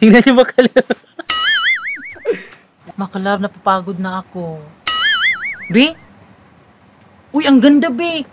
Tingnan niyo Makalab. Makalab, napapagod na ako. Be? Uy, ang ganda, be.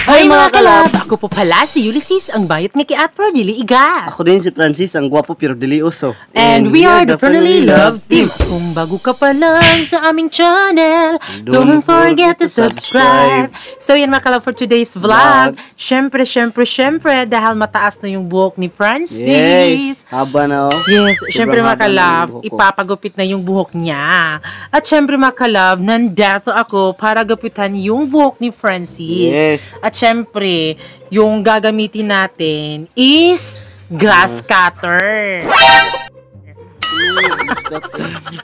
Hi mga kalab! Ako po pala si Ulysses, ang bayot nga kay Atper Dili Iga. Ako din si Francis, ang gwapo pero dili uso. And we are the Friendly Love Team. Kung bago ka pa lang sa aming channel, don't forget to subscribe. So yan mga kalab for today's vlog. Syempre, dahil mataas na yung buhok ni Francis. Yes, haba na oh. Yes, syempre mga kalab, ipapagupit na yung buhok niya. At syempre mga kalab, nandito ako para gupitan yung buhok ni Francis. Yes. At syempre, yung gagamitin natin is grass cutter.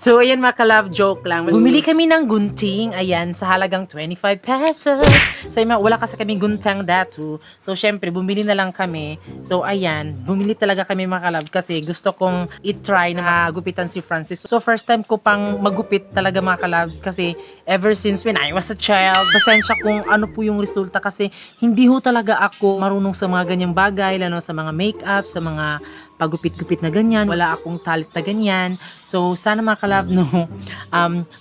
So, ayan mga kalab, joke lang. Bumili kami ng gunting, ayan, sa halagang 25 pesos. So, wala kasi kami guntang datu. So, syempre, bumili na lang kami. So, ayan, bumili talaga kami mga kalab kasi gusto kong i-try na magupitan si Francis. So, first time ko pang magupit talaga mga kalab kasi ever since when I was a child, pasensya kung ano po yung resulta kasi hindi ho talaga ako marunong sa mga ganyang bagay, lalo sa mga makeup, sa mga pagupit-gupit na ganyan. Wala akong talent na ganyan. So, sana mga kalab, no,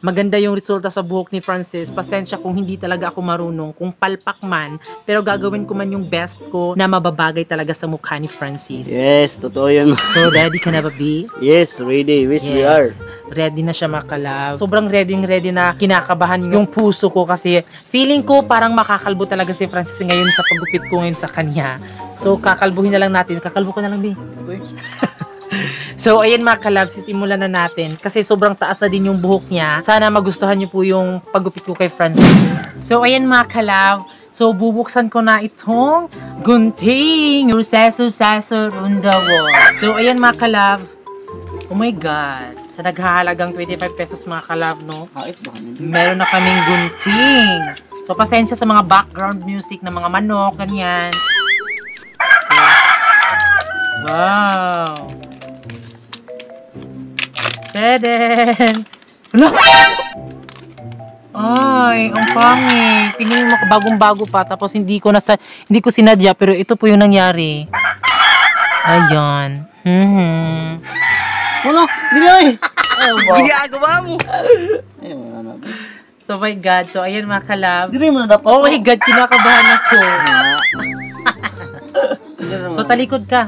maganda yung resulta sa buhok ni Francis. Pasensya kung hindi talaga ako marunong, kung palpak man, pero gagawin ko man yung best ko na mababagay talaga sa mukha ni Francis. Yes, totoo yun. So, ready ka na ba, B? Yes, ready. Yes, we are. Ready na siya mga kalab. Sobrang ready na kinakabahan yung puso ko kasi feeling ko parang makakalbo talaga si Francis ngayon sa paggupit ko ngayon sa kanya. So, kakalbuhin na lang natin. Kakalbo ko na lang, B. So, ayan mga kalab, sisimulan na natin. Kasi sobrang taas na din yung buhok niya. Sana magustuhan niyo po yung paggupit ko kay Francis. So, ayan mga kalab. So, bubuksan ko na itong gunting. Your sesor on the wall. So, ayan mga kalab. Oh my God. Sa naghahalagang 25 pesos mga kalab, no? Meron na kaming gunting. So, pasensya sa mga background music ng mga manok, ganyan. So, wow. Teden! Hala! Ay, ang pangit. Tingnan mo, bagong-bago pa. Tapos hindi ko sinadya, pero ito po yung nangyari. Ayan. Wala, bilay! Ginagawa mo! So, my God. So, ayan mga kalab. Dili mo na dapat. Oh my God, kinakabahan ako. So, talikod ka.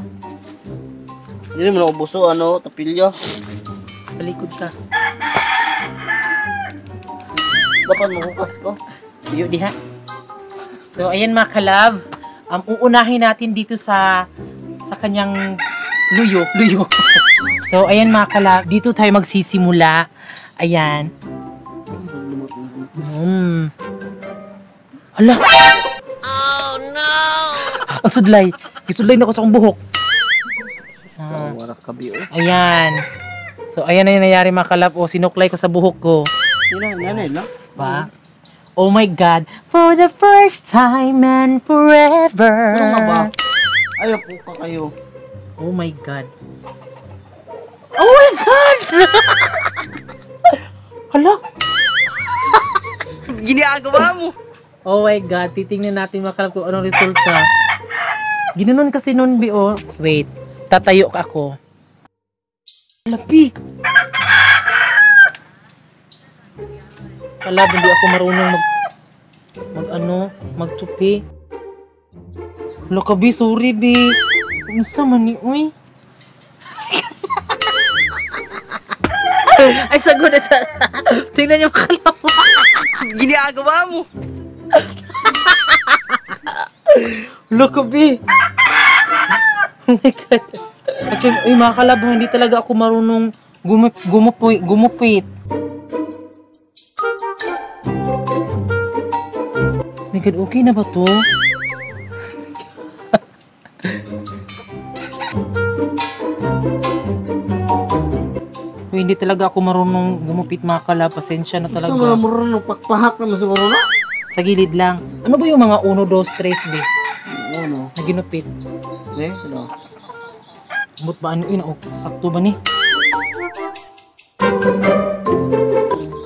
Dili mo na ubuso, tapilyo. Talikod ka. Dapat mahukas ko. Iyo diha. So, ayan mga kalab. Uunahin natin dito sa kanyang luyo. So, ayan mga kalab. Dito tayo magsisimula. Ayan. Hala. Oh, no! Ang sudlay. Isudlay na ako sa akong buhok. Warak kabi, oh. Ayan. So, ayan na yung nangyari mga kalab. O, sinuklay ko sa buhok ko. Sila, nanay lang. Ba? Oh my God. For the first time and forever. Ano nga ba? Ayaw po ka kayo. Oh my God. Oh my God! Hala? Ginagawa mo. Oh my God. Titingnan natin mga kalab kung anong resulta. Ginanon kasi nun, B.O. Wait. Tatayo ako. Lapi! Kalab, hindi ako marunong magtupi. Hala ka, B. Sorry, B. Kumusta man ni, uy? Ay, sagod na sa... Tingnan niyo kalab. Ginagawa mo. Hala ka, B. Oh my God. Actually, mga kalab, hindi talaga ako marunong gumupit. My God, okay na ba to? Hindi talaga ako marunong gumupit mga kalab. Pasensya na talaga. Gusto mo na marunong pakpahak naman siguro na? Sa gilid lang. Ano ba yung mga 1, 2, 3, B? Ano? Na ginupit? Ano? Amot ba ano yun? Sakto ba ni?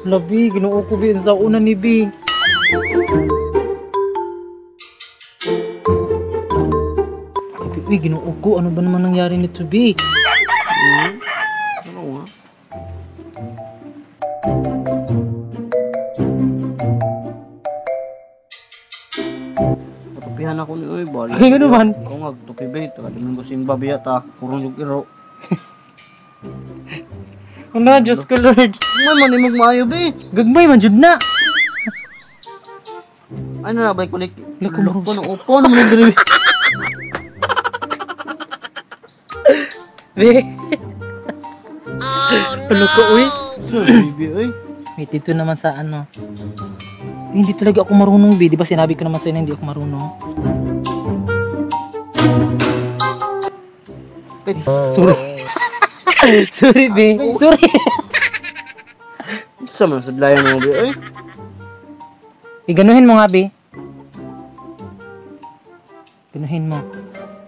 Labi, ginoo ko bi sa una ni bi. Kapi, uy, ginoo ko. Ano ba naman nangyari nito bi? Ano nga? Patupihan ako ni Uy, bali. Ay, ano man? Ako nga, tupi ba ito? Kalimin ko simba biya ta. Kurong yung iro. Ano, Diyos ko Lord. Man, manimog maayo be. Gagmay man, jud na. Ano na, balik kulik. Lako, Loko ng upo naman yung diri. Be. Ano ko, uy? Baby, uy. Wait, dito naman sa ano. Hindi talaga ako marunong, be. Di ba sinabi ko naman sa'yo na hindi ako marunong? Sorry. Sorry, be. Sorry. Sa man, sadlayan mo be, uy. Iganuhin mo nga, be. Ganuhin mo.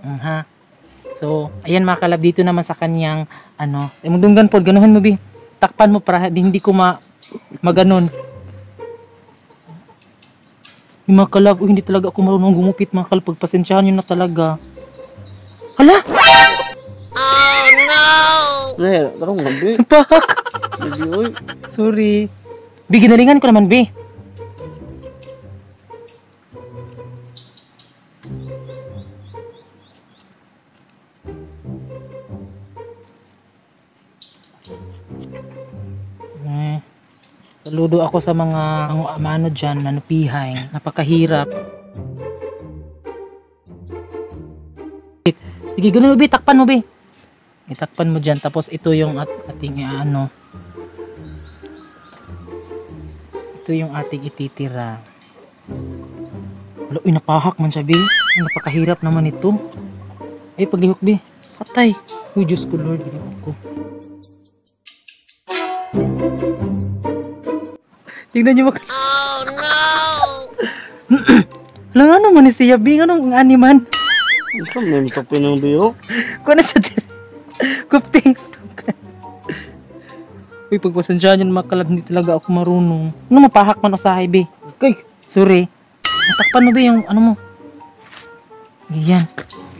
Ha? So, ayan mga kalab, dito naman sa kanyang, ano, mundunggan po, ganuhin mo, be. Takpan mo para hindi ko maganon. Yung mga kalab, hindi talaga ako marunong gumupit mga kalab. Pagpasensyahan nyo na talaga. Hala! Nah, tarong nga be. Pak! Baby, uy. Sorry. Be, ginalingan ko naman, be. Saludo ako sa mga ano dyan, manupihay. Napakahirap. Sige, ganun mo, be. Takpan mo, be. Itakpan mo dyan. Tapos ito yung ating ano. Ito yung ating ititira. Wala, uy, napahak man siya, be. Napakahirap naman ito. Ay, paglihok, be. Patay. Uy, Diyos ko, Lord. Ginoo ko. Tingnan niyo mga... Oh, no! Lang ano man ni siya, be. Anong animan? Ito, may topi ng biyo. Kung ano sa... Kupting. Uy, pagpasensyahan yun mga kalab, hindi talaga ako marunong. Ano, mapahak man usahay, be. Okay. Sorry. Natakpan mo, be, yung ano mo. Ganyan.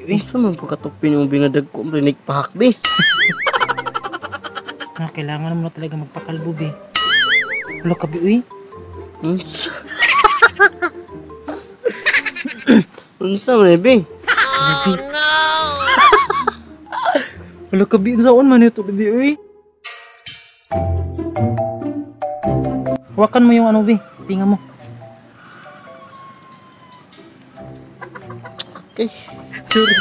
Isa man pagkatopi ng bingadag ko, rinig pahak be. Kailangan mo na talaga magpakalbo, be. Wala ka, be, uy. Unsa man be? Oh, no! Wala ka, be. Saan man ito, be, uy. Hawakan mo yung ano, be. Tingnan mo. Okay. Sorry.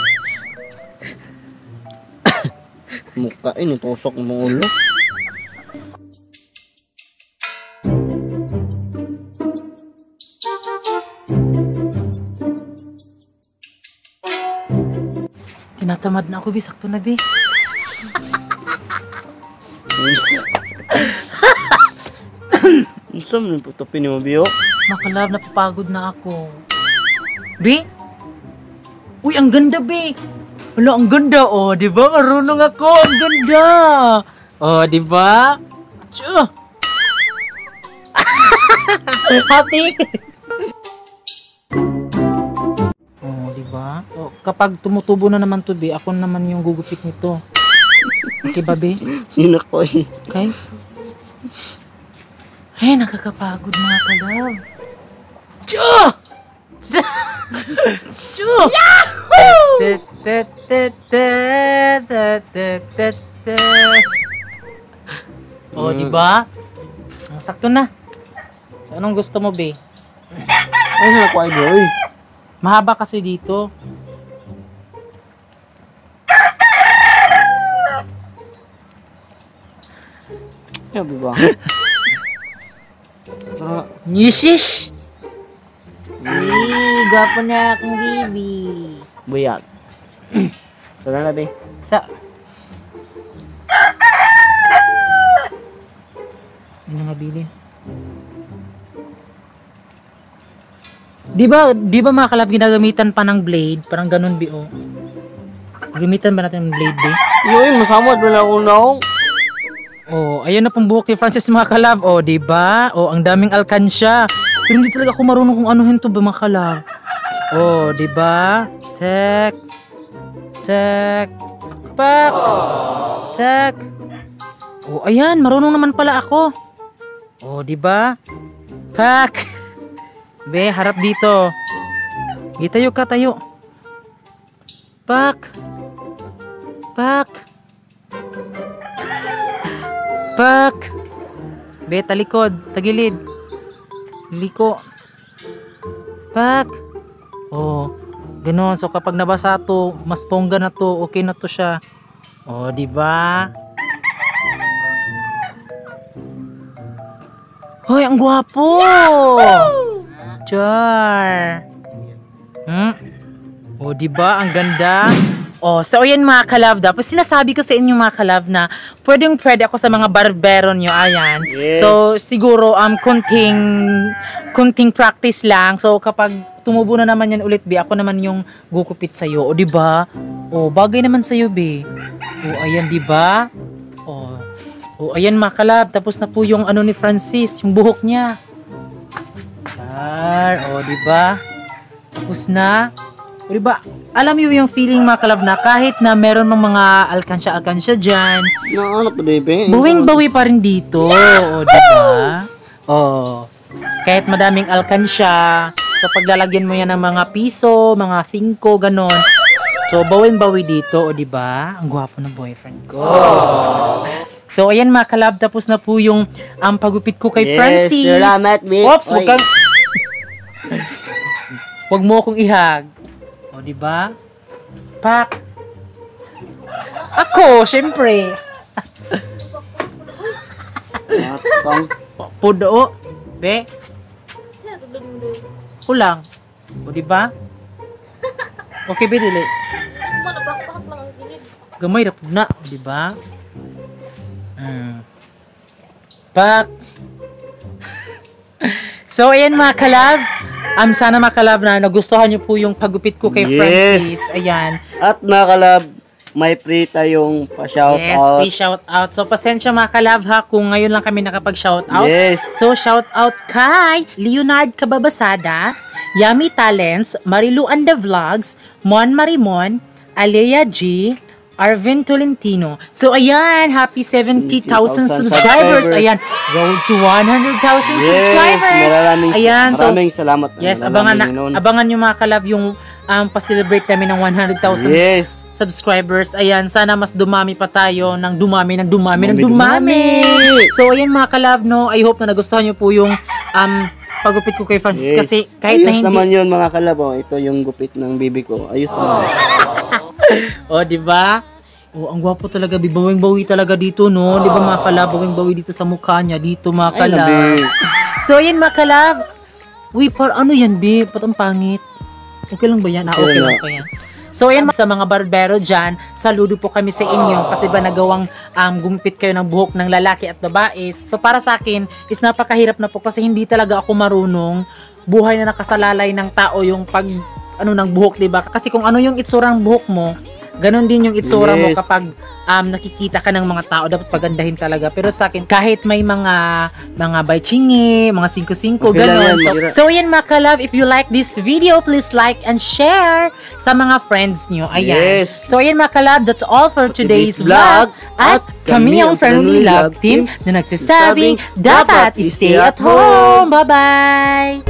Mukha ini tusok ng ulo. Tinatamad na ako, be. Sakto na, be. Unsa man po topi ni mo biyo? Makalab, napapagod na ako. Be? Uy, ang ganda, be. Wala, ang ganda, oh. Di ba? Marunong ako. Ang ganda. Oh, di ba? Tsuh. Happy. Oh, di ba? Oh, kapag tumutubo na naman to, be, ako naman yung gugupit nito. Okay ba, be? Hinak ko eh. Okay? Ay, nakakapagod mga kalab. Tsuh! Tsuh! Yahoo! Oh, di ba? Sakto na. So, anong gusto mo, be? Ay, na ko ay boy. Mahaba kasi dito. Sabi ba? Nyishish! Gwapo na akong baby. Buyat. Sala na be. Sa... Hindi na mabili. Di ba mga kalab ginagamitan pa ng blade? Parang ganun, bi, oh. Gamitan ba natin ng blade, be? Yun, masamot ba na ako naong? Oh, ayun na pong buhok ni Francis mga kalab. Oh, di ba? Oh, ang daming alkansya. Pero hindi talaga ako marunong kung anuhin to ba mga kalab. Oh, di ba? Tek. Tek. Pak. Tek. Oh, ayan, marunong naman pala ako. Oh, di ba? Pak. Be, harap dito. Tayo ka, tayo. Pak. Pak. Pak. Be, talikod. Tagilid. Liko. Pak. Oh, ganoon. So kapag nabasa to, mas pongga na to, okay na to siya. Oh, di ba? Hoy, ang gwapo. Char. Oh, di ba? Ang ganda. Oh, so ayan mga kalab, tapos sinasabi ko sa inyo mga kalab na pwede ako sa mga barbero nyo, ayan. Yes. So siguro kunting practice lang. So kapag tumubo na naman yan ulit, be, ako naman yung gukupit sa'yo. O, di ba? O, bagay naman sa'yo, be. O, ayan, di ba? O, ayan mga kalab, tapos na po yung ano ni Francis, yung buhok niya. O, di ba? Tapos na. O, di ba? Alam niyo yung feeling mga kalab na kahit na meron ng mga alkansya dyan, Ano pa, Debe? bawing-bawi pa rin dito. O, di ba? O, kahit madaming alkansya, so paglalagyan mo yan ng mga piso, mga 5, ganon. So, bawing-bawi dito, o di ba? Ang gwapo ng boyfriend ko. So, ayan mga kalab, tapos na po yung pagupit ko kay Francis. Salamat, babe. Oops, wag kang... Wag mo akong ihag. O, di ba? Pak. Ako, syempre. Pudo. Be. Kulang. O, di ba? Okay, be, dili. Gamay na po na, di ba? Pak. So, ayan mga kalab. Sana mga kalab na nagustuhan nyo po yung pagupit ko kay Francis. Ayan. At mga kalab, may free tayong pa-shoutout. Yes, free shoutout. So, pasensya mga kalab ha kung ngayon lang kami nakapag-shoutout. Yes. So, shoutout kay Leonard Cababasada, Yummy Talents, Marilu and the Vlogs, Mon Marimon, Alea G, Arvin Tolentino. So, ayan, happy 70,000 subscribers. Ayan, road to 100,000 subscribers. Maraming salamat. Yes, abangan nyo mga kalab yung pa-celebrate namin ng 100,000 subscribers. Ayan, sana mas dumami pa tayo ng dumami. So, ayan mga kalab, no, I hope na nagustuhan nyo po yung pagupit ko kay Francis. Kasi kahit ayos na hindi... naman yun mga kalab. Ito yung gupit ng bibi ko. Ayos naman. O, di ba? O, ang gwapo talaga. Bawing-bawi talaga dito, no? Di ba mga kalab? Bawing-bawi dito sa mukha niya. Dito mga kalab. So, ayan mga kalab. Uy, ano yan, be? Ba't ang pangit? Okay lang ba yan? Okay lang pa yan. So, ayan sa mga barbero dyan, saludo po kami sa inyo kasi ba nagawang gumupit kayo ng buhok ng lalaki at babae. So, para sa akin, is napakahirap na po kasi hindi talaga ako marunong. Buhay na nakasalalay ng tao yung ng buhok, diba? Kasi kung ano yung itsurang buhok mo, ganun din yung itsura mo kapag nakikita ka ng mga tao, dapat pagandahin talaga. Pero sa akin, kahit may mga baychingi, mga 5-5, ganun. So, yan mga kalab, if you like this video, please like and share sa mga friends nyo. Ayan. So, yan mga kalab, that's all for today's vlog. At kami ang Friendly Love Team na nagsasabing, dapat stay at home. Bye-bye!